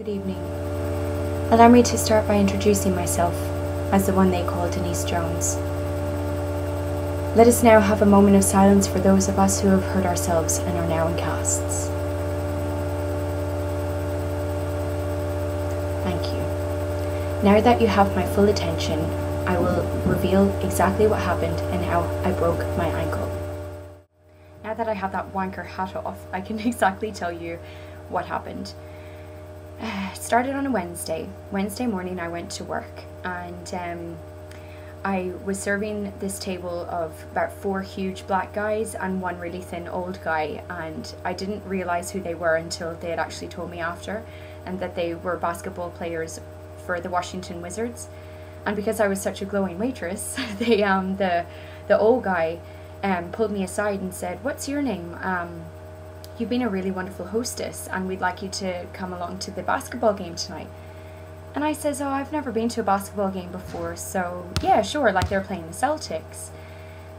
Good evening. Allow me to start by introducing myself as the one they call Denise Jones. Let us now have a moment of silence for those of us who have hurt ourselves and are now in casts. Thank you. Now that you have my full attention, I will reveal exactly what happened and how I broke my ankle. Now that I have that wanker hat off, I can exactly tell you what happened. It started on a Wednesday. Wednesday morning I went to work, and I was serving this table of about 4 huge black guys and 1 really thin old guy, and I didn't realize who they were until they had actually told me after, and that they were basketball players for the Washington Wizards. And because I was such a glowing waitress, the old guy pulled me aside and said, "What's your name? You've been a really wonderful hostess and we'd like you to come along to the basketball game tonight." And I says, "Oh, I've never been to a basketball game before, so yeah, sure," like they're playing the Celtics.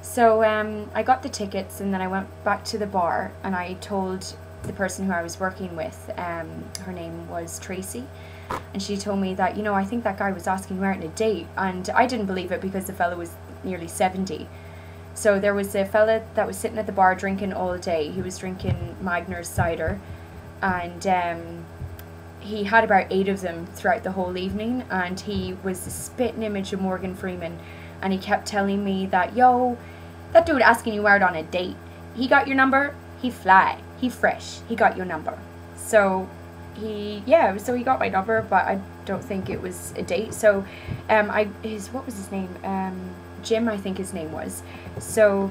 So I got the tickets, and then I went back to the bar and I told the person who I was working with, her name was Tracy, and she told me that, I think that guy was asking you out on a date, and I didn't believe it because the fella was nearly 70. So there was a fella that was sitting at the bar drinking all day. He was drinking Magner's cider, and he had about 8 of them throughout the whole evening, and he was the spitting image of Morgan Freeman, and he kept telling me that, "Yo, that dude asking you out on a date, he got your number, he fly, he fresh, he got your number." So he got my number, but I don't think it was a date. So what was his name? Jim, I think his name was. So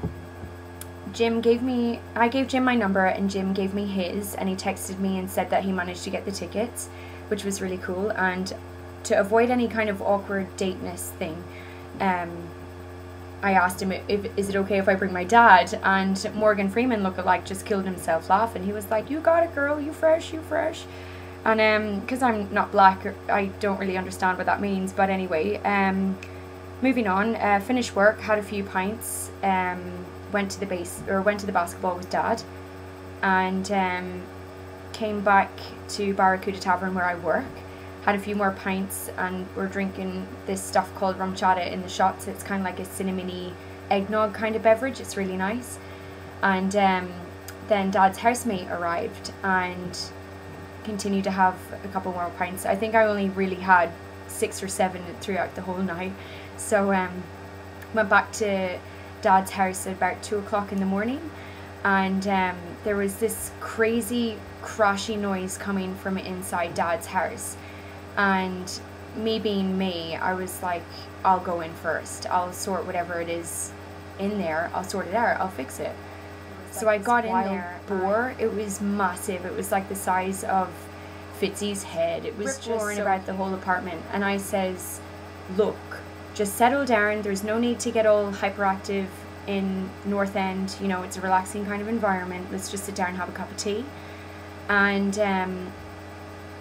I gave Jim my number, and Jim gave me his, and he texted me and said that he managed to get the tickets, which was really cool. And to avoid any kind of awkward dateness thing, I asked him, is it okay if I bring my dad? And Morgan Freeman lookalike just killed himself laughing. He was like, "You got it, girl, you fresh, you fresh." And because I'm not black, I don't really understand what that means, but anyway, moving on, finished work, had a few pints, went to the basketball with Dad, and came back to Barracuda Tavern where I work, had a few more pints, and we're drinking this stuff called rum chata in the shots. It's kind of like a cinnamony eggnog kind of beverage. It's really nice. And then Dad's housemate arrived and continued to have a couple more pints. I think I only really had 6 or 7 throughout the whole night. So went back to Dad's house at about 2 o'clock in the morning, and there was this crazy crashy noise coming from inside Dad's house, and me being me, I was like, I'll go in first, I'll sort whatever it is in there, I'll sort it out, I'll fix it. So I got in there. Boar, it was massive. It was like the size of Fitzy's head. It was just roaring about the whole apartment, and I says, "Look, just settle down. There's no need to get all hyperactive in North End. It's a relaxing kind of environment. Let's just sit down and have a cup of tea." And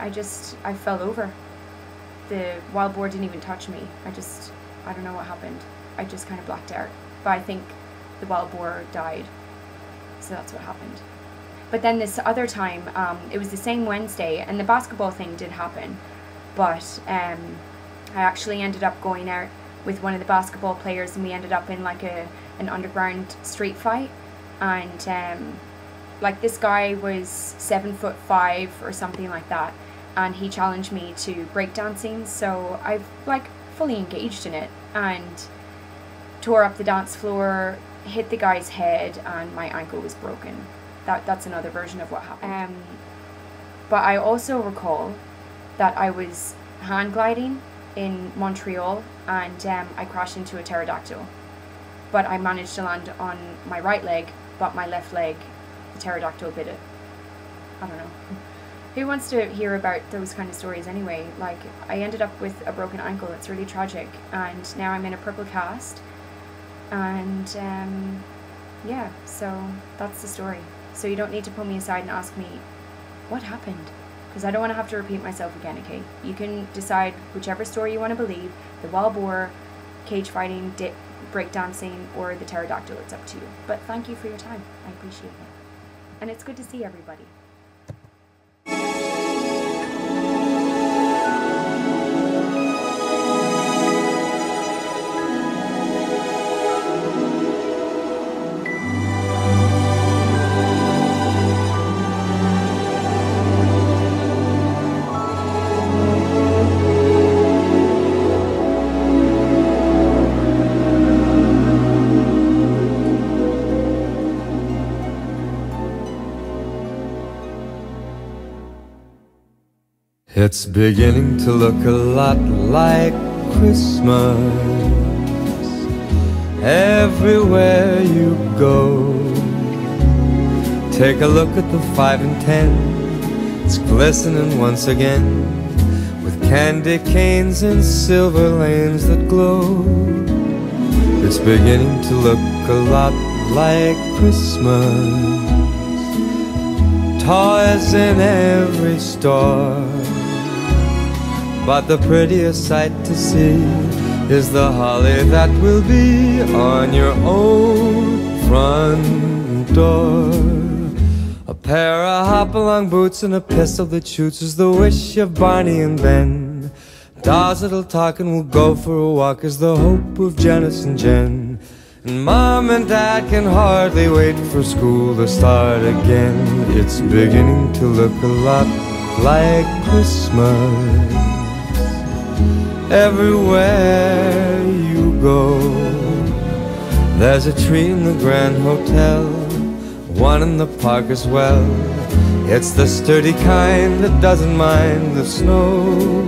I fell over. The wild boar didn't even touch me. I don't know what happened. I just kind of blacked out. But I think the wild boar died. So that's what happened. But then this other time, it was the same Wednesday, and the basketball thing did happen. But I actually ended up going out with one of the basketball players, and we ended up in like an underground street fight. And like this guy was 7'5" or something like that, and he challenged me to breakdancing. So I've like fully engaged in it and tore up the dance floor, hit the guy's head, and my ankle was broken. That's another version of what happened. But I also recall that I was hand gliding in Montreal, and I crashed into a pterodactyl. But I managed to land on my right leg, but my left leg, the pterodactyl bit it. I don't know. Who wants to hear about those kind of stories anyway? Like, I ended up with a broken ankle. It's really tragic, and now I'm in a purple cast. And yeah, so that's the story. So you don't need to pull me aside and ask me what happened, because I don't want to have to repeat myself again. Okay, you can decide whichever story you want to believe: the wild boar, cage fighting, breakdancing, or the pterodactyl. It's up to you. But thank you for your time. I appreciate it, and it's good to see everybody. It's beginning to look a lot like Christmas everywhere you go. Take a look at the 5 and 10. It's glistening once again with candy canes and silver lanes that glow. It's beginning to look a lot like Christmas. Toys in every store, but the prettiest sight to see is the holly that will be on your own front door. A pair of hop-along boots and a pistol that shoots is the wish of Barney and Ben. Dolls that'll talk and will go for a walk is the hope of Janice and Jen. And Mom and Dad can hardly wait for school to start again. It's beginning to look a lot like Christmas everywhere you go. There's a tree in the Grand Hotel, one in the park as well. It's the sturdy kind that doesn't mind the snow.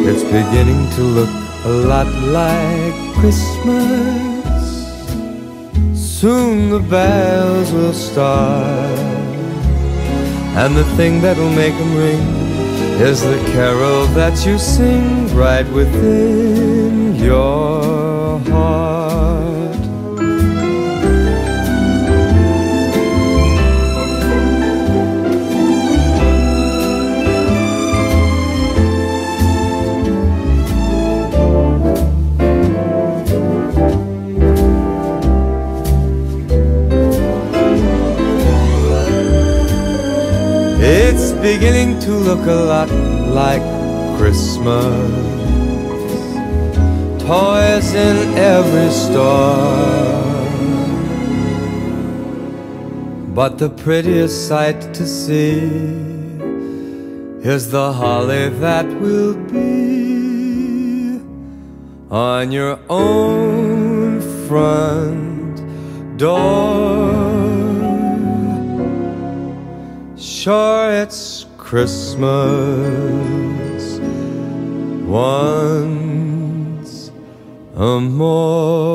It's beginning to look a lot like Christmas. Soon the bells will start, and the thing that'll make them ring is the carol that you sing right within your heart. It's beginning to look a lot like Christmas. Toys in every store, but the prettiest sight to see is the holly that will be on your own front door. Sure, it's Christmas once more.